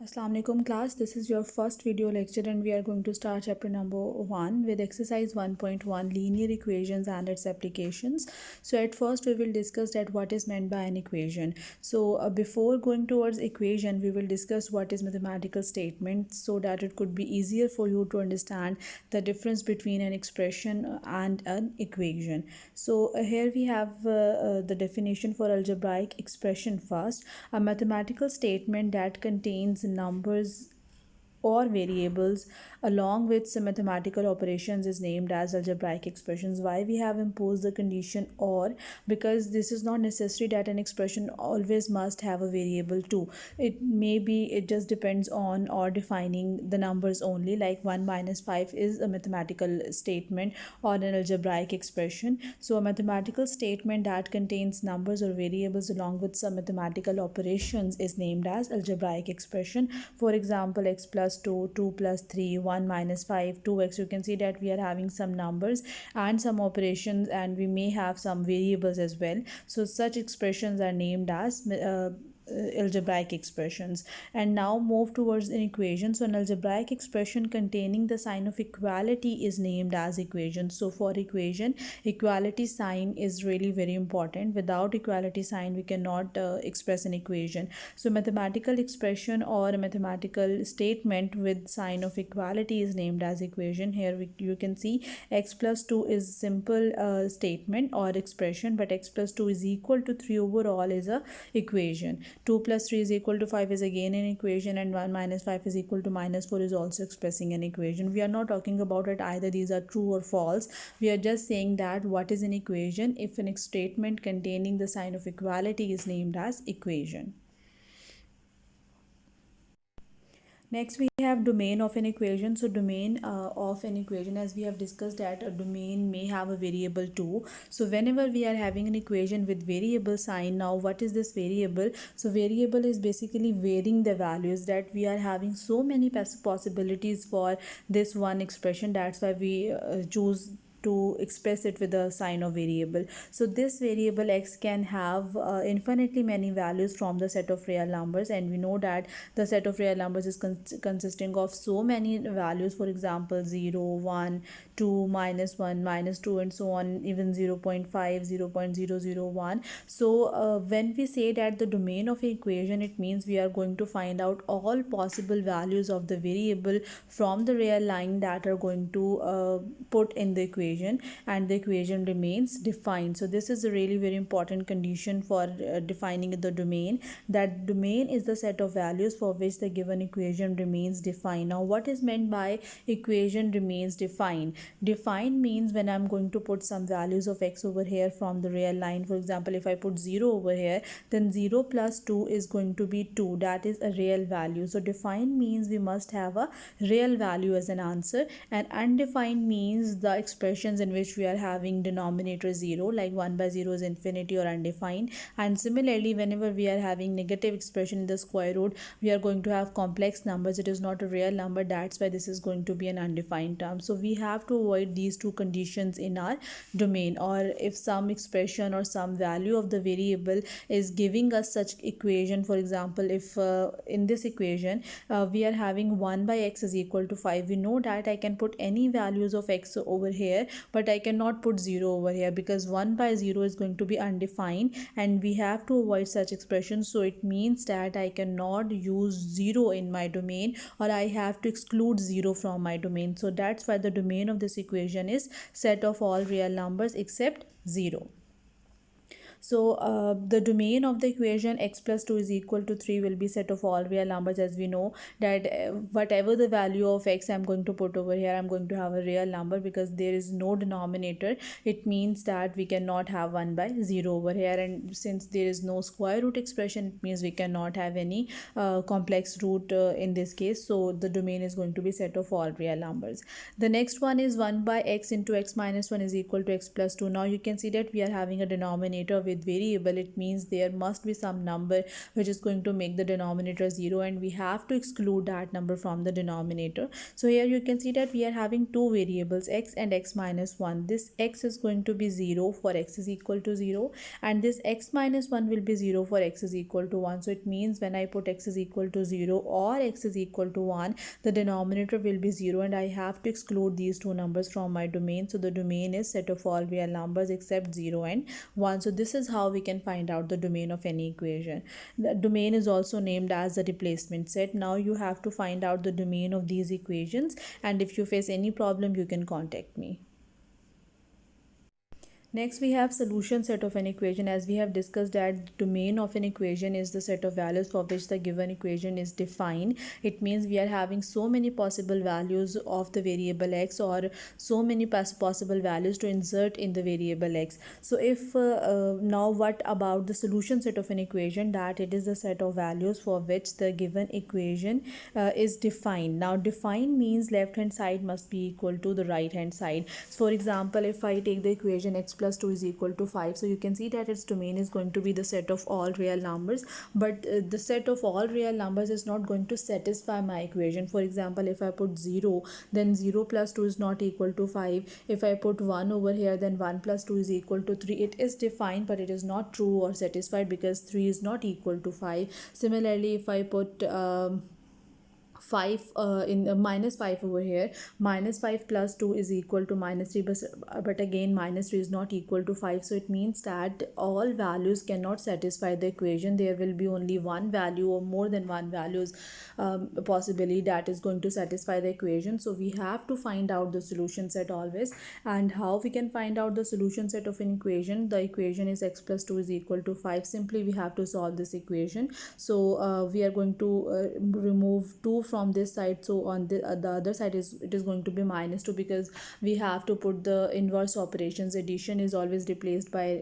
Assalamu alaikum class, this is your first video lecture and we are going to start chapter number 1 with exercise 1.1 linear equations and its applications. So at first we will discuss that what is meant by an equation. So before going towards equation, we will discuss what is mathematical statement so that it could be easier for you to understand the difference between an expression and an equation. So here we have the definition for algebraic expression first. A mathematical statement that contains numbers or variables along with some mathematical operations is named as algebraic expressions. Why we have imposed the condition or? Because this is not necessary that an expression always must have a variable too. It just depends on or defining the numbers only, like 1 minus 5 is a mathematical statement or an algebraic expression. So a mathematical statement that contains numbers or variables along with some mathematical operations is named as algebraic expression. For example, x plus 2, 2 plus 3, 1 minus 5, 2x. You can see that we are having some numbers and some operations, and we may have some variables as well. So such expressions are named as algebraic expressions. And now move towards an equation. So an algebraic expression containing the sign of equality is named as equation. So for equation, equality sign is really very important. Without equality sign, we cannot express an equation. So mathematical expression or a mathematical statement with sign of equality is named as equation. Here you can see x plus 2 is simple statement or expression, but x plus 2 is equal to 3 overall is a equation. 2 plus 3 is equal to 5 is again an equation, and 1 minus 5 is equal to minus 4 is also expressing an equation. We are not talking about it either these are true or false. We are just saying that what is an equation if an statement containing the sign of equality is named as equation. Next we have domain of an equation. So domain of an equation, as we have discussed, that a domain may have a variable too. So whenever we are having an equation with variable sign, now what is this variable? So variable is basically varying the values, that we are having so many possibilities for this one expression. That's why we choose to express it with a sign of variable. So this variable x can have infinitely many values from the set of real numbers, and we know that the set of real numbers is consisting of so many values. For example, 0, 1, 2, minus 1, minus 2, and so on, even 0 0.5, 0 0.001. So when we say that the domain of an equation, it means we are going to find out all possible values of the variable from the real line that are going to put in the equation, and the equation remains defined. So this is a really very important condition for defining the domain, that domain is the set of values for which the given equation remains defined. Now what is meant by equation remains defined? Defined means when I'm going to put some values of x over here from the real line. For example, if I put 0 over here, then 0 plus 2 is going to be 2. That is a real value. So defined means we must have a real value as an answer, and undefined means the expressions in which we are having denominator 0, like 1 by 0 is infinity or undefined. And similarly, whenever we are having negative expression in the square root, we are going to have complex numbers. It is not a real number. That's why this is going to be an undefined term. So we have to avoid these two conditions in our domain. Or if some expression or some value of the variable is giving us such equation, for example, if in this equation we are having 1 by x is equal to 5, we know that I can put any values of x over here, but I cannot put 0 over here because 1 by 0 is going to be undefined, and we have to avoid such expressions. So it means that I cannot use 0 in my domain, or I have to exclude 0 from my domain. So that's why the domain of this equation is set of all real numbers except 0. So the domain of the equation x plus 2 is equal to 3 will be set of all real numbers, as we know that whatever the value of x I'm going to put over here, I'm going to have a real number because there is no denominator. It means that we cannot have 1 by 0 over here, and since there is no square root expression, it means we cannot have any complex root in this case. So the domain is going to be set of all real numbers. The next one is 1 by x into x minus 1 is equal to x plus 2. Now you can see that we are having a denominator with with variable, it means there must be some number which is going to make the denominator 0, and we have to exclude that number from the denominator. So here you can see that we are having two variables, x and x minus 1. This x is going to be 0 for x is equal to 0, and this x minus 1 will be 0 for x is equal to 1. So it means when I put x is equal to 0 or x is equal to 1, the denominator will be 0, and I have to exclude these two numbers from my domain. So the domain is set of all real numbers except 0 and 1. So this is how we can find out the domain of any equation. The domain is also named as the replacement set. Now you have to find out the domain of these equations, and if you face any problem you can contact me. Next, we have solution set of an equation. As we have discussed that the domain of an equation is the set of values for which the given equation is defined. It means we are having so many possible values of the variable x, or so many possible values to insert in the variable x. So if now what about the solution set of an equation? That it is the set of values for which the given equation is defined. Now define means left hand side must be equal to the right hand side. So for example, if I take the equation x plus 2 is equal to 5, so you can see that its domain is going to be the set of all real numbers, but the set of all real numbers is not going to satisfy my equation. For example, if I put 0, then 0 plus 2 is not equal to 5. If I put 1 over here, then 1 plus 2 is equal to 3. It is defined, but it is not true or satisfied because 3 is not equal to 5. Similarly, if I put 5 in minus 5 over here, minus 5 plus 2 is equal to minus 3, but again minus 3 is not equal to 5. So it means that all values cannot satisfy the equation. There will be only one value or more than one values possibly that is going to satisfy the equation. So we have to find out the solution set always. And how we can find out the solution set of an equation? The equation is x plus 2 is equal to 5. Simply we have to solve this equation. So we are going to remove 2 from this side. So on the other side it is going to be minus 2, because we have to put the inverse operations. Addition is always replaced by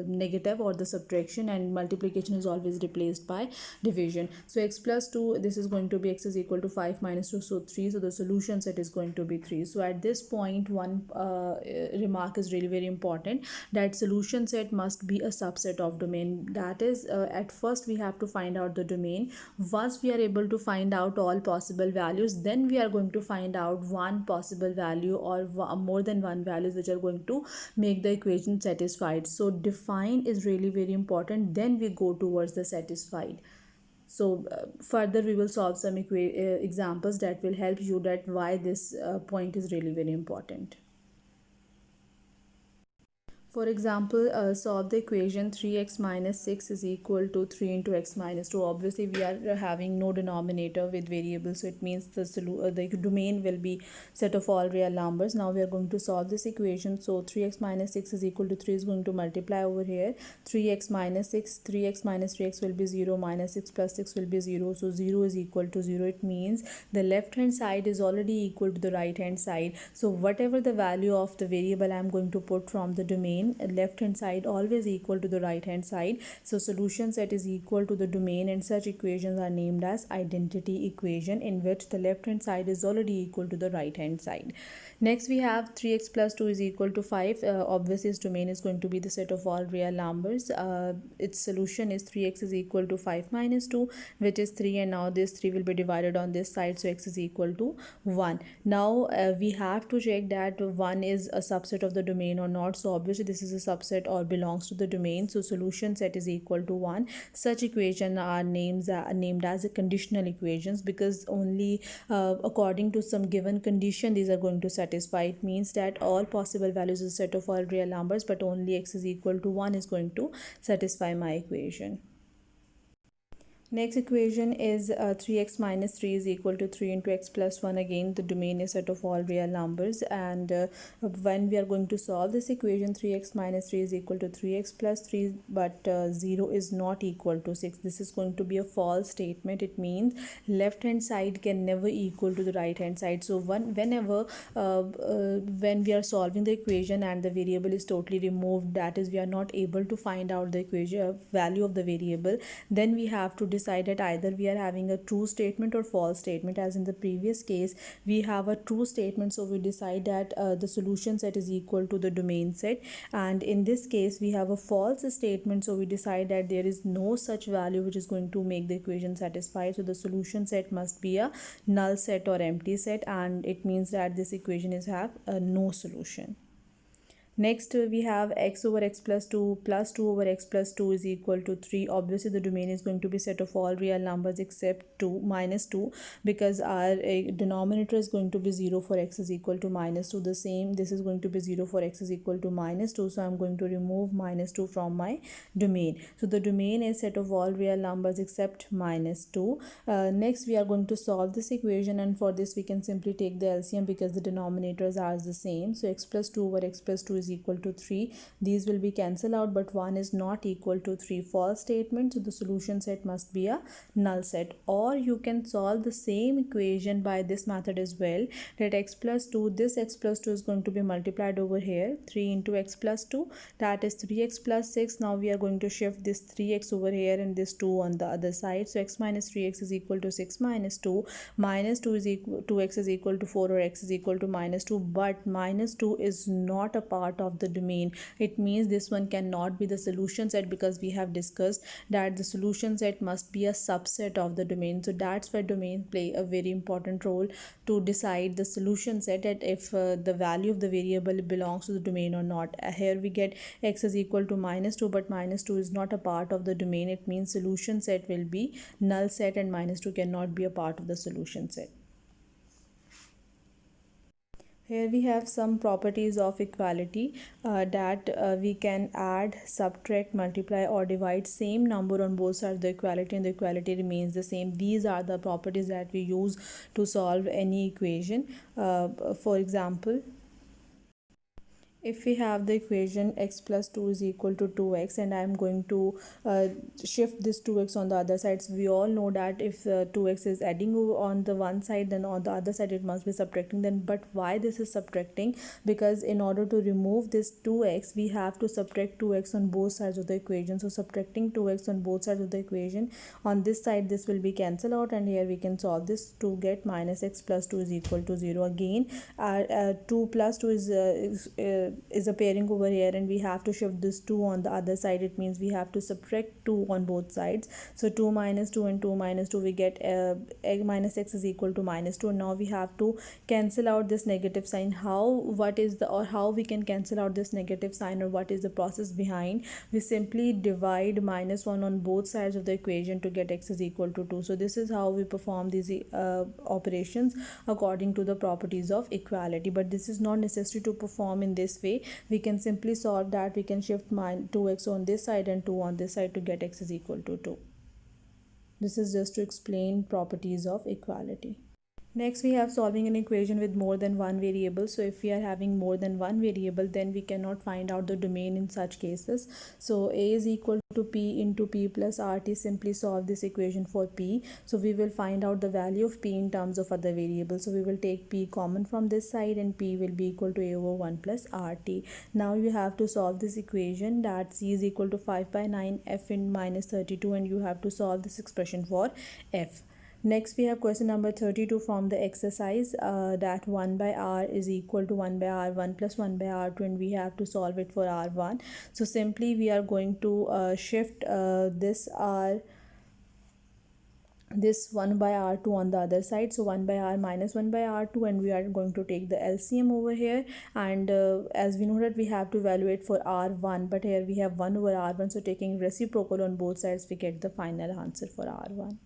negative or the subtraction, and multiplication is always replaced by division. So x plus 2, this is going to be x is equal to 5 minus 2, so 3. So the solution set is going to be 3. So at this point, one remark is really very important, that solution set must be a subset of domain. That is, at first we have to find out the domain. Once we are able to find out all possible values, then we are going to find out one possible value or more than one values which are going to make the equation satisfied. So define is really very important, then we go towards the satisfied. So further we will solve some examples that will help you that why this point is really very important. For example, solve the equation 3x minus 6 is equal to 3 into x minus 2. Obviously, we are having no denominator with variables, so it means the domain will be set of all real numbers. Now we are going to solve this equation. So 3x minus 6 is equal to 3 is going to multiply over here. 3x minus 6, 3x minus 3x will be 0, minus 6 plus 6 will be 0. So 0 is equal to 0. It means the left hand side is already equal to the right hand side. So whatever the value of the variable I am going to put from the domain, left hand side always equal to the right hand side. So solution set is equal to the domain, and such equations are named as identity equation, in which the left hand side is already equal to the right hand side. Next we have 3x plus 2 is equal to 5. Obviously its domain is going to be the set of all real numbers. Its solution is 3x is equal to 5 minus 2, which is 3, and now this 3 will be divided on this side, so x is equal to 1. Now we have to check that 1 is a subset of the domain or not. So obviously this is a subset or belongs to the domain, so solution set is equal to 1. Such equations are named as conditional equations, because only according to some given condition these are going to satisfy. It means that all possible values is a set of all real numbers, but only x is equal to 1 is going to satisfy my equation. Next equation is 3x minus 3 is equal to 3 into x plus 1. Again, the domain is set of all real numbers, and when we are going to solve this equation, 3x minus 3 is equal to 3x plus 3, but 0 is not equal to 6. This is going to be a false statement. It means left hand side can never equal to the right hand side. So whenever when we are solving the equation and the variable is totally removed, that is we are not able to find out the equation value of the variable, then we have to decide that either we are having a true statement or false statement. As in the previous case, we have a true statement, so we decide that the solution set is equal to the domain set, and in this case we have a false statement, so we decide that there is no such value which is going to make the equation satisfied. So the solution set must be a null set or empty set, and it means that this equation is have no solution. Next, we have x over x plus 2 plus 2 over x plus 2 is equal to 3. Obviously, the domain is going to be set of all real numbers except 2 minus 2, because our denominator is going to be 0 for x is equal to minus 2. The same, this is going to be 0 for x is equal to minus 2. So I'm going to remove minus 2 from my domain. So the domain is set of all real numbers except minus 2. Next, we are going to solve this equation, and for this we can simply take the LCM because the denominators are the same. So x plus 2 over x plus 2 is equal to 3. These will be cancelled out, but 1 is not equal to 3. False statement, so the solution set must be a null set. Or you can solve the same equation by this method as well, that x plus 2, this x plus 2 is going to be multiplied over here, 3 into x plus 2, that is 3x plus 6. Now we are going to shift this 3x over here and this 2 on the other side. So x minus 3x is equal to 6 minus 2. Minus 2 is equal to x is equal to 4, or x is equal to minus 2, but minus 2 is not a part of the domain. It means this one cannot be the solution set, because we have discussed that the solution set must be a subset of the domain. So that's why domain play a very important role to decide the solution set, that if the value of the variable belongs to the domain or not. Here we get x is equal to minus 2, but minus 2 is not a part of the domain. It means solution set will be null set, and minus 2 cannot be a part of the solution set. Here we have some properties of equality, that we can add, subtract, multiply or divide same number on both sides of the equality, and the equality remains the same. These are the properties that we use to solve any equation. For example, if we have the equation x plus 2 is equal to 2x, and I am going to shift this 2x on the other side. So we all know that if 2x is adding on the one side, then on the other side it must be subtracting. Then but why this is subtracting? Because in order to remove this 2x, we have to subtract 2x on both sides of the equation. So subtracting 2x on both sides of the equation, on this side this will be cancelled out, and here we can solve this to get minus x plus 2 is equal to 0. Again, 2 plus 2 is appearing over here, and we have to shift this 2 on the other side. It means we have to subtract 2 on both sides. So 2 minus 2 and 2 minus 2, we get minus x is equal to minus 2. And now we have to cancel out this negative sign. How we can cancel out this negative sign, or what is the process behind? We simply divide minus 1 on both sides of the equation to get x is equal to 2. So this is how we perform these operations according to the properties of equality. But this is not necessary to perform in this way. We can simply solve that. We can shift 2x on this side and 2 on this side to get x is equal to 2. This is just to explain properties of equality. Next, we have solving an equation with more than one variable. So if we are having more than one variable, then we cannot find out the domain in such cases. So a is equal to p into p plus rt. Simply solve this equation for p. So we will find out the value of p in terms of other variables. So we will take p common from this side, and p will be equal to a over 1 plus rt. Now you have to solve this equation, that c is equal to 5 by 9 f in minus 32, and you have to solve this expression for f. Next, we have question number 32 from the exercise, that 1 by r is equal to 1 by r1 plus 1 by r2, and we have to solve it for r1. So simply we are going to shift this 1 by r2 on the other side. So 1 by r minus 1 by r2, and we are going to take the LCM over here. And as we know that we have to evaluate for r1, but here we have 1 over r1, so taking reciprocal on both sides, we get the final answer for r1.